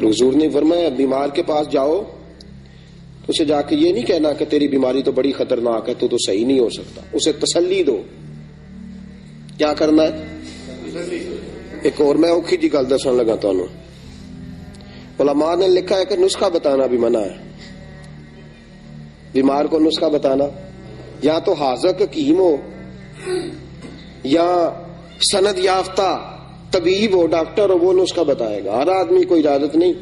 حضور نے فرمایا بیمار کے پاس جاؤ، اسے جا کے یہ نہیں کہنا کہ تیری بیماری تو بڑی خطرناک ہے، تو صحیح نہیں ہو سکتا، اسے تسلی دو۔ کیا کرنا ہے؟ ایک اور میں اوکھی جی گل دسن لگا تانوں، علماء نے لکھا ہے کہ نسخہ بتانا بھی منع ہے۔ بیمار کو نسخہ بتانا، یا تو حاذق حکیم ہو یا سند یافتہ طبیب ہو، ڈاکٹر ہو، وہ نسخہ بتائے گا، ہر آدمی کو اجازت نہیں۔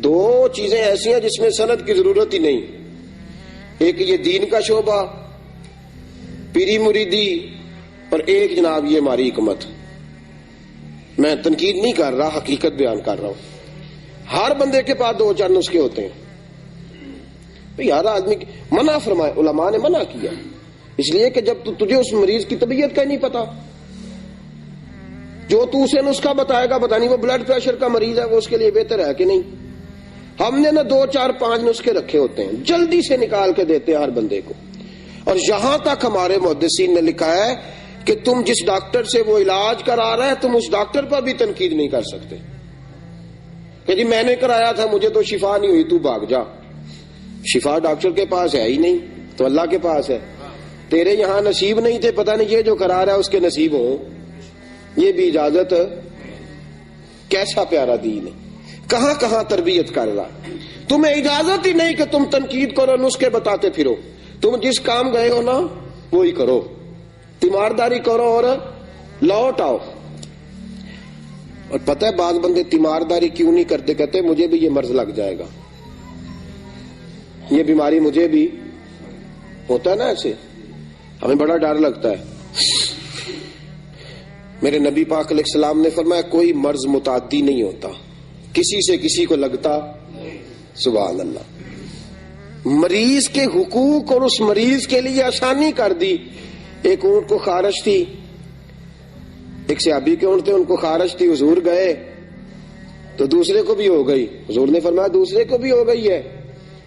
دو چیزیں ایسی ہیں جس میں سند کی ضرورت ہی نہیں، ایک یہ دین کا شعبہ پیری مریدی، اور ایک جناب یہ ہماری حکمت۔ میں تنقید نہیں کر رہا، حقیقت بیان کر رہا ہوں۔ ہر بندے کے پاس دو چار نسخے ہوتے ہیں بھئی، ہر آدمی منع فرمائے، علماء نے منع کیا، اس لیے کہ جب تجھے اس مریض کی طبیعت کا ہی نہیں پتا، جو تو اسے نسخہ بتائے گا، پتہ نہیں وہ بلڈ پریشر کا مریض ہے، وہ اس کے لیے بہتر ہے کہ نہیں۔ ہم نے نا 2 4 5 نسخے رکھے ہوتے ہیں، جلدی سے نکال کے دیتے ہیں ہر بندے کو۔ اور یہاں تک ہمارے محدثین نے لکھا ہے کہ تم جس ڈاکٹر سے وہ علاج کرا رہا ہے، تم اس ڈاکٹر پر بھی تنقید نہیں کر سکتے کہ جی میں نے کرایا تھا، مجھے تو شفا نہیں ہوئی، تو بھاگ جا۔ شفا ڈاکٹر کے پاس ہے ہی نہیں، تو اللہ کے پاس ہے۔ تیرے یہاں نصیب نہیں تھے، پتہ نہیں یہ جو کرا رہا ہے اس کے نصیب ہوں۔ یہ بھی اجازت، کیسا پیارا دین ہے، کہاں کہاں تربیت کر رہا۔ تمہیں اجازت ہی نہیں کہ تم تنقید کرو، نسخے بتاتے پھرو۔ تم جس کام گئے ہو نا وہی کرو، تیمارداری کرو اور لوٹ آؤ۔ اور پتہ ہے بعض بندے تیمارداری کیوں نہیں کرتے، کہتے مجھے بھی یہ مرض لگ جائے گا، یہ بیماری مجھے بھی ہوتا ہے نا، ایسے ہمیں بڑا ڈر لگتا ہے۔ میرے نبی پاک علیہ السلام نے فرمایا کوئی مرض متعدی نہیں ہوتا، کسی سے کسی کو لگتا۔ سبحان اللہ۔ مریض کے حقوق اور اس مریض کے لیے آسانی کر دی۔ ایک اونٹ کو خارش تھی، ایک صحابی کے اونٹ تھے، ان کو خارش تھی، حضور گئے تو دوسرے کو بھی ہو گئی۔ حضور نے فرمایا دوسرے کو بھی ہو گئی ہے۔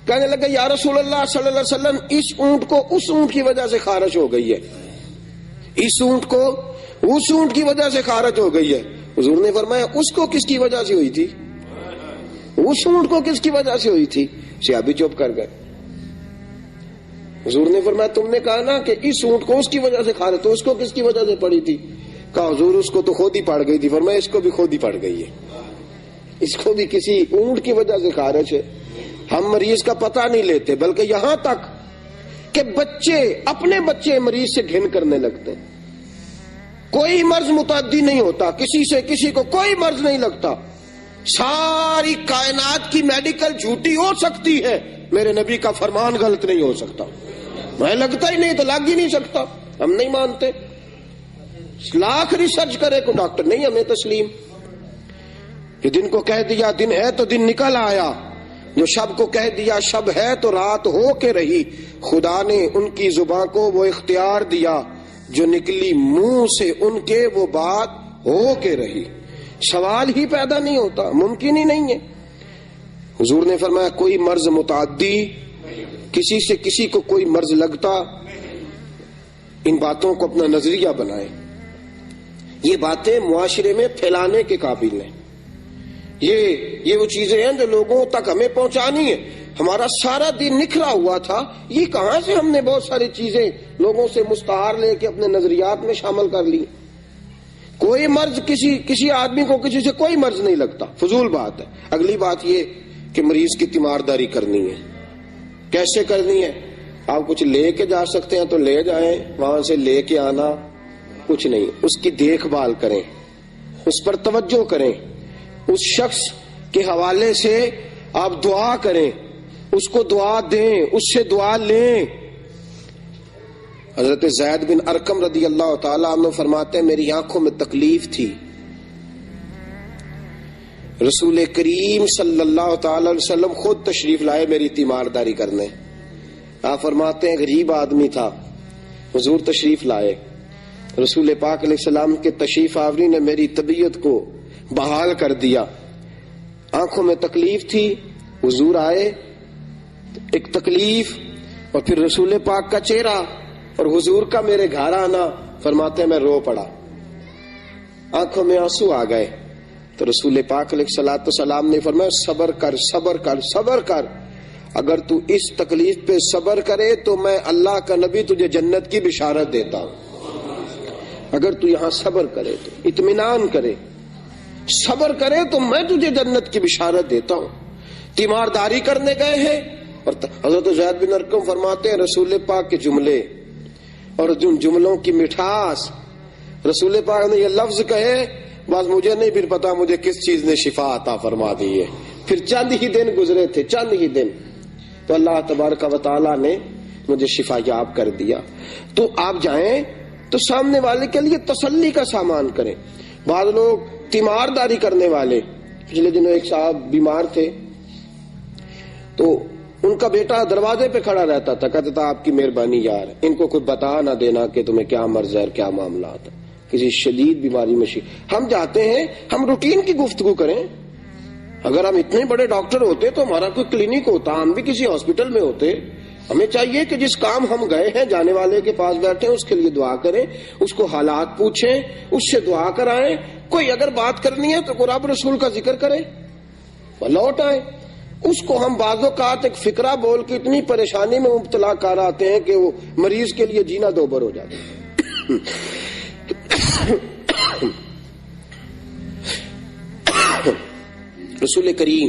کہنے لگا یا رسول اللہ صلی اللہ علیہ وسلم، اس اونٹ کو اس اونٹ کی وجہ سے خارش ہو گئی ہے، اس اونٹ کو اس اونٹ کی وجہ سے خارج ہو گئی ہے۔ حضور نے فرمایا اس کو کس کی وجہ سے ہوئی تھی؟ اس اونٹ کو کس کی وجہ سے ہوئی تھی؟ صحابی چپ کر گئے۔ حضور نے فرمایا تم نے کہا نا کہ اس اونٹ کو اس کی وجہ سے خارج، تو اس کو کس کی وجہ سے پڑی تھی؟ کہا حضور اس کو تو خود ہی پڑ گئی تھی۔ فرمایا اس کو بھی خود ہی پڑ گئی ہے، اس کو بھی کسی اونٹ کی وجہ سے خارج ہے۔ ہم مریض کا پتہ نہیں لیتے، بلکہ یہاں تک کہ بچے اپنے بچے مریض سے گھن کرنے لگتے۔ کوئی مرض متعدی نہیں ہوتا، کسی سے کسی کو کوئی مرض نہیں لگتا۔ ساری کائنات کی میڈیکل جھوٹی ہو سکتی ہے، میرے نبی کا فرمان غلط نہیں ہو سکتا۔ میں لگتا ہی نہیں تو لگ ہی نہیں سکتا، ہم نہیں مانتے۔ لاکھ ریسرچ کرے کو ڈاکٹر نہیں ہمیں تسلیم۔ کہ دن کو کہہ دیا دن ہے تو دن نکل آیا، جو شب کو کہہ دیا شب ہے تو رات ہو کے رہی۔ خدا نے ان کی زباں کو وہ اختیار دیا، جو نکلی منہ سے ان کے وہ بات ہو کے رہی۔ سوال ہی پیدا نہیں ہوتا، ممکن ہی نہیں ہے۔ حضور نے فرمایا کوئی مرض متعدی، کسی سے کسی کو کوئی مرض لگتا۔ ان باتوں کو اپنا نظریہ بنائیں، یہ باتیں معاشرے میں پھیلانے کے قابل ہیں۔ یہ وہ چیزیں ہیں جو لوگوں تک ہمیں پہنچانی ہے۔ ہمارا سارا دن نکھرا ہوا تھا، یہ کہاں سے ہم نے بہت ساری چیزیں لوگوں سے مستعار لے کے اپنے نظریات میں شامل کر لی۔ کوئی مرض کسی آدمی کو کسی سے کوئی مرض نہیں لگتا، فضول بات ہے۔ اگلی بات یہ کہ مریض کی تیمارداری کرنی ہے۔ کیسے کرنی ہے؟ آپ کچھ لے کے جا سکتے ہیں تو لے جائیں، وہاں سے لے کے آنا کچھ نہیں۔ اس کی دیکھ بھال کریں، اس پر توجہ کریں، اس شخص کے حوالے سے آپ دعا کریں، اس کو دعا دیں، اس سے دعا لیں۔ حضرت زید بن ارقم رضی اللہ تعالیٰ عنہ فرماتے ہیں میری آنکھوں میں تکلیف تھی، رسول کریم صلی اللہ تعالی علیہ وسلم خود تشریف لائے میری تیمارداری کرنے۔ آپ فرماتے ہیں غریب آدمی تھا، حضور تشریف لائے، رسول پاک علیہ السلام کے تشریف آوری نے میری طبیعت کو بحال کر دیا۔ آنکھوں میں تکلیف تھی، حضور آئے، ایک تکلیف، اور پھر رسول پاک کا چہرہ اور حضور کا میرے گھر آنا، فرماتے ہیں میں رو پڑا، آنکھوں میں آنسو آ گئے۔ تو رسول پاک علیہ الصلوۃ والسلام نے فرمایا صبر کر صبر کر صبر کر، اگر تو اس تکلیف پہ صبر کرے تو میں اللہ کا نبی تجھے جنت کی بشارت دیتا ہوں۔ اگر تو یہاں صبر کرے تو اطمینان کرے، صبر کرے تو میں تجھے جنت کی بشارت دیتا ہوں۔ تیمارداری کرنے گئے ہیں اور حضرت زید بن ارقم فرماتے ہیں رسول پاک کے جملے اور جن جملوں کی مٹھاس، رسول پاک نے یہ لفظ کہے بس مجھے نہیں پھر پتا مجھے کس چیز نے شفا عطا فرما دی ہے۔ پھر چند ہی دن گزرے تھے، چند ہی دن، تو اللہ تبارک و تعالیٰ نے مجھے شفا یاب کر دیا۔ تو آپ جائیں تو سامنے والے کے لیے تسلی کا سامان کریں۔ بعض لوگ تیمارداری کرنے والے، پچھلے دنوں ایک صاحب بیمار تھے تو ان کا بیٹا دروازے پہ کھڑا رہتا تھا، کہتا تھا آپ کی مہربانی یار ان کو کوئی بتا نہ دینا کہ تمہیں کیا مرض ہے کیا معاملات ہے، کسی شدید بیماری میں ہم جاتے ہیں ہم روٹین کی گفتگو کریں۔ اگر ہم اتنے بڑے ڈاکٹر ہوتے تو ہمارا کوئی کلینک ہوتا، ہم بھی کسی ہاسپٹل میں ہوتے۔ ہمیں چاہیے کہ جس کام ہم گئے ہیں جانے والے کے پاس بیٹھے اس کے لیے دعا کریں، اس کو حالات پوچھیں، اس سے دعا کرائیں۔ کوئی اگر بات کرنی ہے تو قرآن رسول کا ذکر کریں، لوٹ آئے۔ اس کو ہم بعض اوقات ایک فکرہ بول کے اتنی پریشانی میں مبتلا کر آتے ہیں کہ وہ مریض کے لیے جینا دوبر ہو جاتا ہے۔ رسول کریم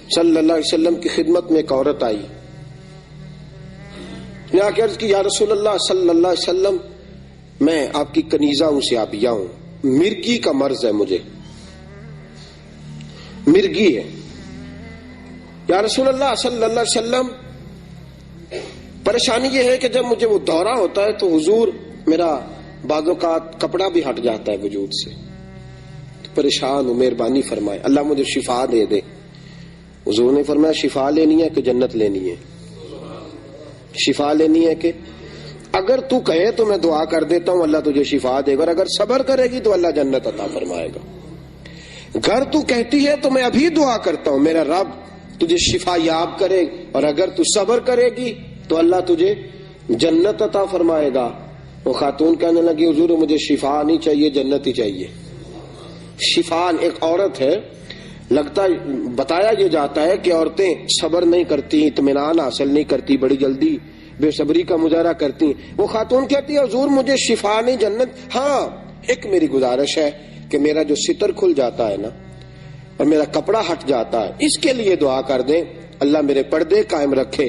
صلی اللہ علیہ وسلم کی خدمت میں ایک عورت آئی، نے آ کے عرض کی یا رسول اللہ صلی اللہ علیہ وسلم میں آپ کی کنیزہ ہوں سیابیہ ہوں، مرگی کا مرض ہے، مجھے مرگی ہے۔ یا رسول اللہ صلی اللہ علیہ وسلم پریشانی یہ ہے کہ جب مجھے وہ دورہ ہوتا ہے تو حضور میرا بعض اوقات کپڑا بھی ہٹ جاتا ہے وجود سے، تو پریشان ہوں، مہربانی فرمائے اللہ مجھے شفا دے دے۔ حضور نے فرمایا شفا لینی ہے کہ جنت لینی ہے؟ شفا لینی ہے کہ اگر تو کہے تو میں دعا کر دیتا ہوں اللہ تجھے شفا دے گا، اور اگر صبر کرے گی تو اللہ جنت عطا فرمائے گا۔ اگر تو کہتی ہے تو میں ابھی دعا کرتا ہوں میرا رب تجھے شفا یاب کرے، اور اگر تو صبر کرے گی تو اللہ تجھے جنت عطا فرمائے گا۔ وہ خاتون کہنے لگی حضور مجھے شفا نہیں چاہیے، جنت ہی چاہیے۔ شفا ایک عورت ہے، لگتا بتایا یہ جاتا ہے کہ عورتیں صبر نہیں کرتی، اطمینان حاصل نہیں کرتی، بڑی جلدی بے صبری کا مظاہرہ کرتی۔ وہ خاتون کہتی ہے حضور مجھے شفا نہیں جنت، ہاں ایک میری گزارش ہے کہ میرا جو ستر کھل جاتا ہے نا اور میرا کپڑا ہٹ جاتا ہے اس کے لیے دعا کر دیں اللہ میرے پردے قائم رکھے۔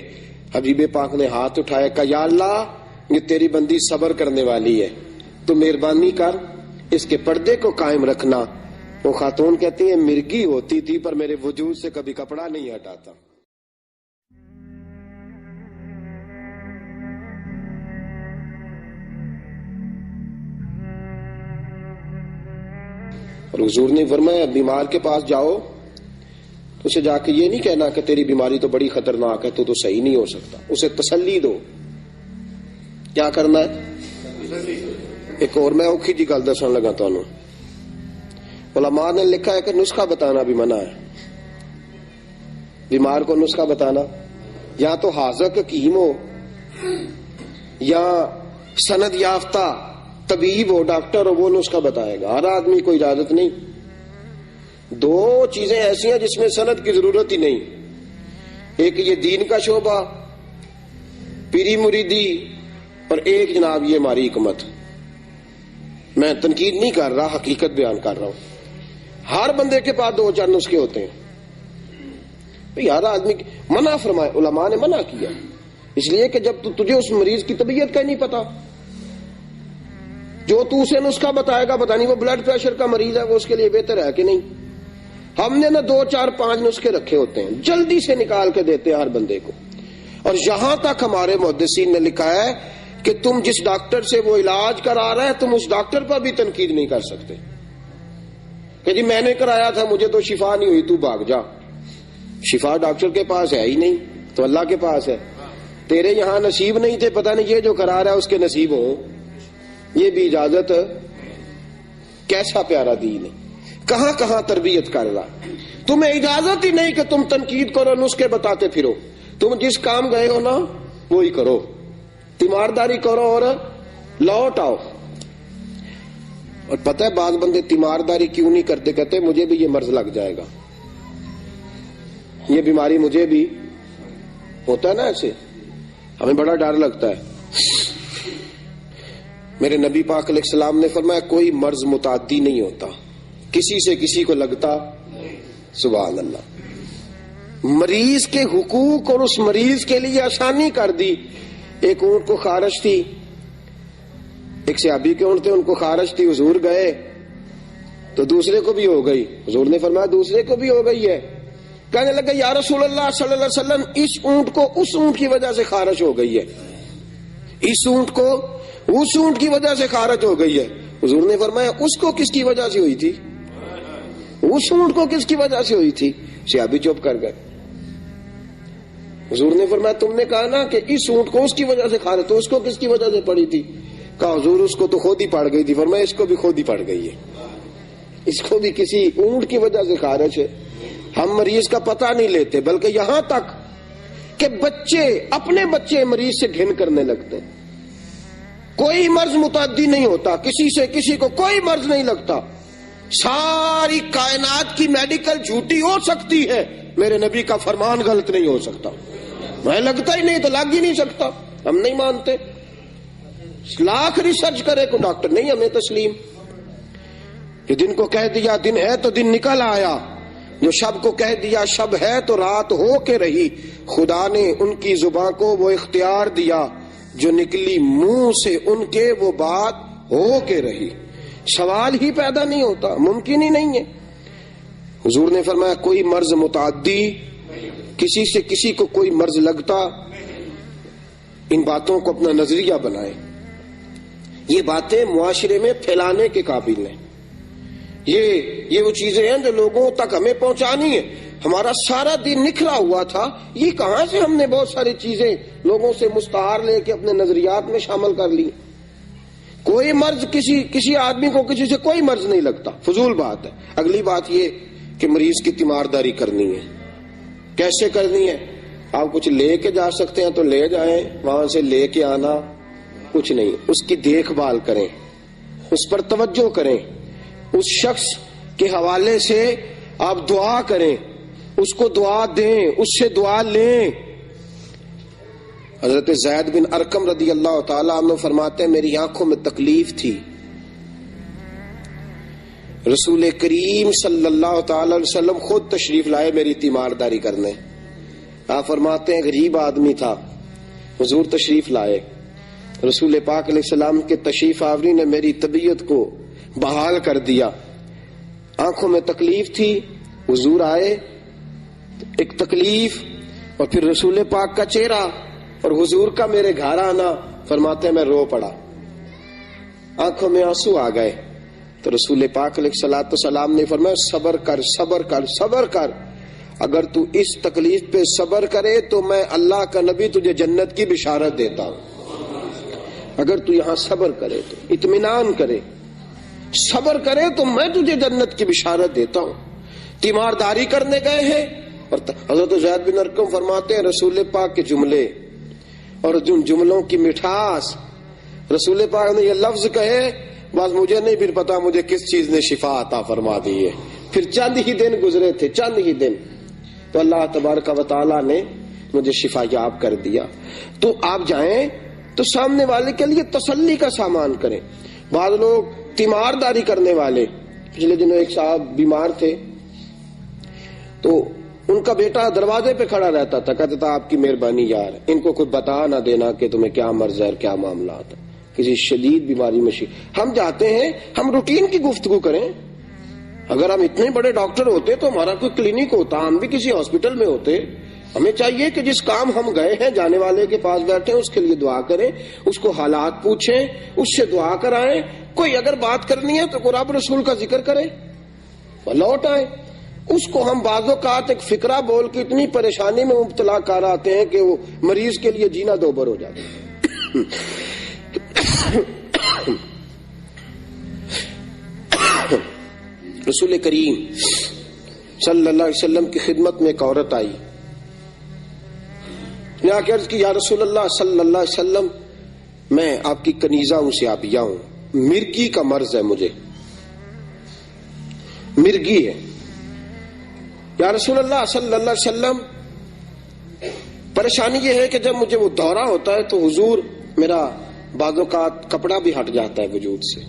حبیب پاک نے ہاتھ اٹھایا کہ یا اللہ یہ تیری بندی صبر کرنے والی ہے، تو مہربانی کر اس کے پردے کو قائم رکھنا۔ وہ خاتون کہتی ہے مرگی ہوتی تھی پر میرے وجود سے کبھی کپڑا نہیں ہٹاتا۔ اور حضور نے فرمایا بیمار کے پاس جاؤ تو اسے جا کے یہ نہیں کہنا کہ تیری بیماری تو بڑی خطرناک ہے تو صحیح نہیں ہو سکتا، اسے تسلی دو۔ کیا کرنا ہے؟ ایک اور میں اوکھی جی گل دسن لگا تانوں، علماء نے لکھا ہے کہ نسخہ بتانا بھی منع ہے۔ بیمار کو نسخہ بتانا یا تو حاذق حکیم ہو یا سند یافتہ طبیب ہو، ڈاکٹر ہو، وہ نسخہ بتائے گا، ہر آدمی کو اجازت نہیں۔ دو چیزیں ایسی ہیں جس میں سند کی ضرورت ہی نہیں، ایک یہ دین کا شعبہ پیری مریدی، اور ایک جناب یہ ہماری حکمت۔ میں تنقید نہیں کر رہا، حقیقت بیان کر رہا ہوں۔ ہر بندے کے پاس دو چار نسخے ہوتے ہیں، ہر آدمی منع فرمائے، علماء نے منع کیا، اس لیے کہ جب تجھے اس مریض کی طبیعت کا ہی نہیں پتا، جو تو اسے نسخہ بتائے گا پتہ نہیں وہ بلڈ پریشر کا مریض ہے، وہ اس کے لیے بہتر ہے کہ نہیں۔ ہم نے نا 2 4 5 نسخے رکھے ہوتے ہیں، جلدی سے نکال کے دیتے ہیں ہر بندے کو۔ اور یہاں تک ہمارے محدثین نے لکھا ہے کہ تم جس ڈاکٹر سے وہ علاج کرا رہا ہے تم اس ڈاکٹر پر بھی تنقید نہیں کر سکتے کہ جی میں نے کرایا تھا مجھے تو شفا نہیں ہوئی، تو بھاگ جا۔ شفا ڈاکٹر کے پاس ہے ہی نہیں تو اللہ کے پاس ہے۔ تیرے یہاں نصیب نہیں تھے، پتہ نہیں یہ جو کرا رہا ہے اس کے نصیب ہوں۔ یہ بھی اجازت، کیسا پیارا دین ہے، کہاں کہاں تربیت کر رہا۔ تمہیں اجازت ہی نہیں کہ تم تنقید کرو، نسخے بتاتے پھرو۔ تم جس کام گئے ہو نا وہی کرو، تیمارداری کرو اور لوٹ آؤ۔ اور پتہ ہے بعض بندے تیمارداری کیوں نہیں کرتے؟ کہتے مجھے بھی یہ مرض لگ جائے گا، یہ بیماری مجھے بھی ہوتا ہے نا، ایسے ہمیں بڑا ڈر لگتا ہے۔ میرے نبی پاک علیہ السلام نے فرمایا کوئی مرض متعدی نہیں ہوتا، کسی سے کسی کو لگتا۔ سبحان اللہ۔ مریض کے حقوق اور اس مریض کے لیے آسانی کر دی۔ ایک اونٹ کو خارش تھی، ایک صحابی کے اونٹ تھے، ان کو خارش تھی، حضور گئے تو دوسرے کو بھی ہو گئی۔ حضور نے فرمایا دوسرے کو بھی ہو گئی ہے۔ کہنے لگا یا رسول اللہ صلی اللہ علیہ وسلم اس اونٹ کو اس اونٹ کی وجہ سے خارش ہو گئی ہے، اس اونٹ کو اس اونٹ کی وجہ سے خارج ہو گئی ہے۔ حضور نے فرمایا اس کو کس کی وجہ سے ہوئی تھی؟ اس اونٹ کو کس کی وجہ سے ہوئی تھی؟ صحابی چپ کر گئے۔ حضور نے فرمایا تم نے کہا نا کہ اس اونٹ کو اس کی وجہ سے خارج، تو اس کو کس کی وجہ سے پڑی تھی؟ کہا حضور اس کو تو خود ہی پڑ گئی تھی۔ فرمایا اس کو بھی خود ہی پڑ گئی ہے، اس کو بھی کسی اونٹ کی وجہ سے خارج ہے۔ ہم مریض کا پتہ نہیں لیتے، بلکہ یہاں تک کہ بچے اپنے بچے مریض سے گھن کرنے لگتے۔ کوئی مرض متعدی نہیں ہوتا، کسی سے کسی کو کوئی مرض نہیں لگتا۔ ساری کائنات کی میڈیکل جھوٹی ہو سکتی ہے، میرے نبی کا فرمان غلط نہیں ہو سکتا۔ میں لگتا ہی نہیں تو لگ ہی نہیں سکتا، ہم نہیں مانتے۔ لاکھ ریسرچ کرے کو ڈاکٹر نہیں ہمیں تسلیم۔ کہ دن کو کہہ دیا دن ہے تو دن نکل آیا، جو شب کو کہہ دیا شب ہے تو رات ہو کے رہی۔ خدا نے ان کی زباں کو وہ اختیار دیا، جو نکلی منہ سے ان کے وہ بات ہو کے رہی۔ سوال ہی پیدا نہیں ہوتا، ممکن ہی نہیں ہے۔ حضور نے فرمایا کوئی مرض متعدی، کسی سے کسی کو کوئی مرض لگتا۔ ان باتوں کو اپنا نظریہ بنائیں، یہ باتیں معاشرے میں پھیلانے کے قابل ہیں۔ یہ وہ چیزیں ہیں جو لوگوں تک ہمیں پہنچانی ہے۔ ہمارا سارا دن نکھرا ہوا تھا، یہ کہاں سے ہم نے بہت ساری چیزیں لوگوں سے مستعار لے کے اپنے نظریات میں شامل کر لی۔ کوئی مرض کسی آدمی کو کسی سے کوئی مرض نہیں لگتا، فضول بات ہے۔ اگلی بات یہ کہ مریض کی تیمارداری کرنی ہے۔ کیسے کرنی ہے؟ آپ کچھ لے کے جا سکتے ہیں تو لے جائیں، وہاں سے لے کے آنا کچھ نہیں۔ اس کی دیکھ بھال کریں، اس پر توجہ کریں، اس شخص کے حوالے سے آپ دعا کریں، اس کو دعا دیں، اس سے دعا لیں۔ حضرت زید بن ارقم رضی اللہ تعالیٰ عنہ فرماتے ہیں میری آنکھوں میں تکلیف تھی، رسول کریم صلی اللہ تعالی علیہ وسلم خود تشریف لائے میری تیمارداری کرنے۔ آپ فرماتے ہیں غریب آدمی تھا، حضور تشریف لائے، رسول پاک علیہ السلام کے تشریف آوری نے میری طبیعت کو بحال کر دیا۔ آنکھوں میں تکلیف تھی، حضور آئے، ایک تکلیف اور پھر رسول پاک کا چہرہ اور حضور کا میرے گھر آنا، فرماتے ہیں میں رو پڑا، آنکھوں میں آنسو آ گئے۔ تو رسول پاک علیہ الصلوۃ والسلام نے فرمایا صبر کر صبر کر صبر کر، اگر تو اس تکلیف پہ صبر کرے تو میں اللہ کا نبی تجھے جنت کی بشارت دیتا ہوں۔ اگر تو یہاں صبر کرے تو اطمینان کرے، صبر کرے تو میں تجھے جنت کی بشارت دیتا ہوں۔ تیمارداری کرنے گئے ہیں اور حضرت زید بن ارقم فرماتے ہیں رسول پاک کے جملے اور جن جملوں کی مٹھاس، رسول پاک نے یہ لفظ کہے بس مجھے نہیں پھر پتا مجھے کس چیز نے شفا عطا فرما دی ہے۔ پھر چند ہی دن گزرے تھے، چند ہی دن، تو اللہ تبارک و تعالیٰ نے مجھے شفا یاب کر دیا۔ تو آپ جائیں تو سامنے والے کے لیے تسلی کا سامان کریں۔ بعض لوگ تیمارداری کرنے والے، پچھلے دنوں ایک صاحب بیمار تھے تو ان کا بیٹا دروازے پہ کھڑا رہتا تھا، کہتا تھا آپ کی مہربانی یار ان کو کوئی بتا نہ دینا کہ تمہیں کیا مرض ہے اور کیا معاملات ہے، کسی شدید بیماری میں ہم جاتے ہیں، ہم روٹین کی گفتگو کریں۔ اگر ہم اتنے بڑے ڈاکٹر ہوتے تو ہمارا کوئی کلینک ہوتا، ہم بھی کسی ہاسپٹل میں ہوتے۔ ہمیں چاہیے کہ جس کام ہم گئے ہیں جانے والے کے پاس بیٹھے اس کے لیے دعا کریں، اس کو حالات پوچھیں، اس سے دعا کرائیں۔ کوئی اگر بات کرنی ہے تو قرآن رسول کا ذکر کریں، لوٹ آئیں۔ اس کو ہم بعض اوقات ایک فکرہ بول کے اتنی پریشانی میں مبتلا کر آتے ہیں کہ وہ مریض کے لیے جینا دوبر ہو جاتا ہے۔ رسول کریم صلی اللہ علیہ وسلم کی خدمت میں ایک عورت آئی، نے آ کے عرض کی یا رسول اللہ صلی اللہ علیہ وسلم میں آپ کی کنیزہ ہوں، سیابیہ ہوں، مرگی کا مرض ہے مجھے، مرگی ہے. یا رسول اللہ صلی اللہ علیہ وسلم پریشانی یہ ہے کہ جب مجھے وہ دورہ ہوتا ہے تو حضور میرا بعض اوقات کپڑا بھی ہٹ جاتا ہے وجود سے،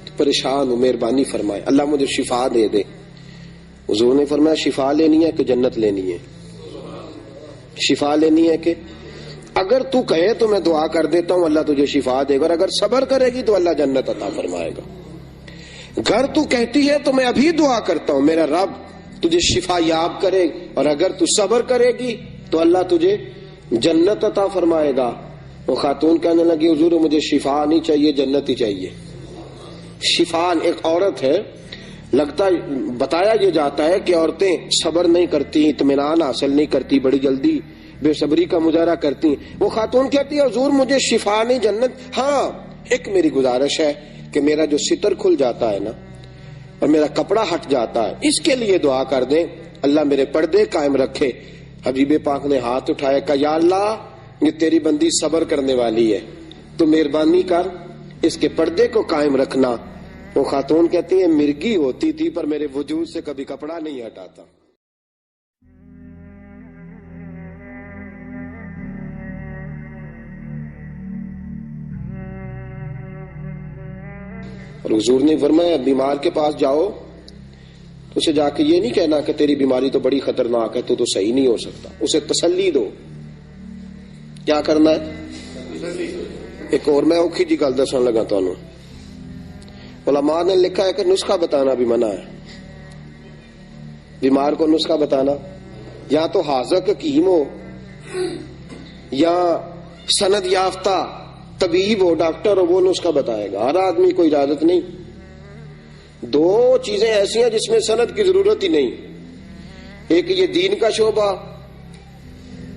تو پریشان ہوں، مہربانی فرمائے اللہ مجھے شفا دے دے. حضور نے فرمایا شفا لینی ہے کہ جنت لینی ہے؟ شفا لینی ہے کہ اگر تو کہے تو میں دعا کر دیتا ہوں اللہ تجھے شفا دے گا، اور اگر صبر کرے گی تو اللہ جنت عطا فرمائے گا. اگر تو کہتی ہے تو میں ابھی دعا کرتا ہوں میرا رب تجھے شفا یاب کرے، اور اگر تو صبر کرے گی تو اللہ تجھے جنت عطا فرمائے گا. وہ خاتون کہنے لگی حضور مجھے شفا نہیں چاہیے، جنت ہی چاہیے. شفا ایک عورت ہے، بتایا یہ جاتا ہے کہ عورتیں صبر نہیں کرتی، اطمینان حاصل نہیں کرتی، بڑی جلدی بے صبری کا مظاہرہ کرتی. وہ خاتون کہتی ہے حضور مجھے شفا نہیں جنت. ہاں ایک میری گزارش ہے کہ میرا جو ستر کھل جاتا ہے نا اور میرا کپڑا ہٹ جاتا ہے، اس کے لیے دعا کر دیں اللہ میرے پردے قائم رکھے. حبیب پاک نے ہاتھ اٹھایا کہ یا اللہ یہ تیری بندی صبر کرنے والی ہے، تو مہربانی کر اس کے پردے کو قائم رکھنا. وہ خاتون کہتی ہے مرگی ہوتی تھی پر میرے وجود سے کبھی کپڑا نہیں ہٹاتا. اور حضور نے فرمایا بیمار کے پاس جاؤ تو اسے جا کے یہ نہیں کہنا کہ تیری بیماری تو بڑی خطرناک ہے تو صحیح نہیں ہو سکتا، اسے تسلی دو. کیا کرنا ہے؟ ایک اور میں اوکھی جی گل دسن لگا تمہیں. علماء نے لکھا ہے کہ نسخہ بتانا بھی منع ہے. بیمار کو نسخہ بتانا، یا تو حاذق حکیم ہو یا سند یافتہ طبیب ہو، ڈاکٹر ہو، وہ نسخہ بتائے گا. ہر آدمی کو اجازت نہیں. دو چیزیں ایسی ہیں جس میں سند کی ضرورت ہی نہیں. ایک یہ دین کا شعبہ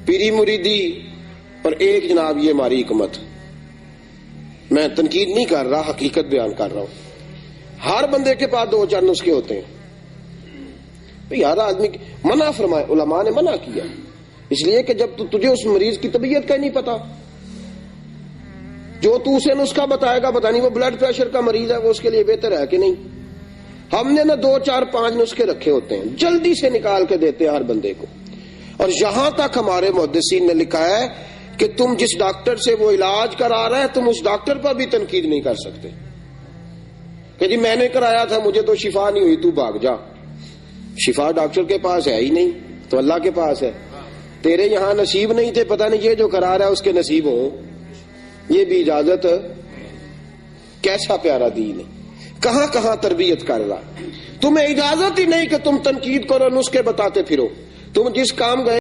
پیری مریدی، اور ایک جناب یہ ہماری حکمت. میں تنقید نہیں کر رہا، حقیقت بیان کر رہا ہوں. ہر بندے کے پاس دو چار نسخے ہوتے ہیں. ہر آدمی منع فرمائے، علماء نے منع کیا اس لیے کہ جب تجھے اس مریض کی طبیعت کا ہی نہیں پتا، جو تو اسے نسخہ بتائے گا پتہ نہیں وہ بلڈ پریشر کا مریض ہے، وہ اس کے لیے بہتر ہے کہ نہیں. ہم نے نا 2 4 5 نسخے رکھے ہوتے ہیں، جلدی سے نکال کے دیتے ہیں ہر بندے کو. اور یہاں تک ہمارے محدثین نے لکھا ہے کہ تم جس ڈاکٹر سے وہ علاج کرا رہا ہے تم اس ڈاکٹر پر بھی تنقید نہیں کر سکتے کہ جی میں نے کرایا تھا مجھے تو شفا نہیں ہوئی، تو بھاگ جا. شفا ڈاکٹر کے پاس ہے ہی نہیں تو اللہ کے پاس ہے. تیرے یہاں نصیب نہیں تھے، پتہ نہیں یہ جو کرا رہا ہے اس کے نصیب ہوں. یہ بھی اجازت. کیسا پیارا دین ہے، کہاں کہاں تربیت کر رہا. تمہیں اجازت ہی نہیں کہ تم تنقید کرو، نسخے بتاتے پھرو. تم جس کام گئے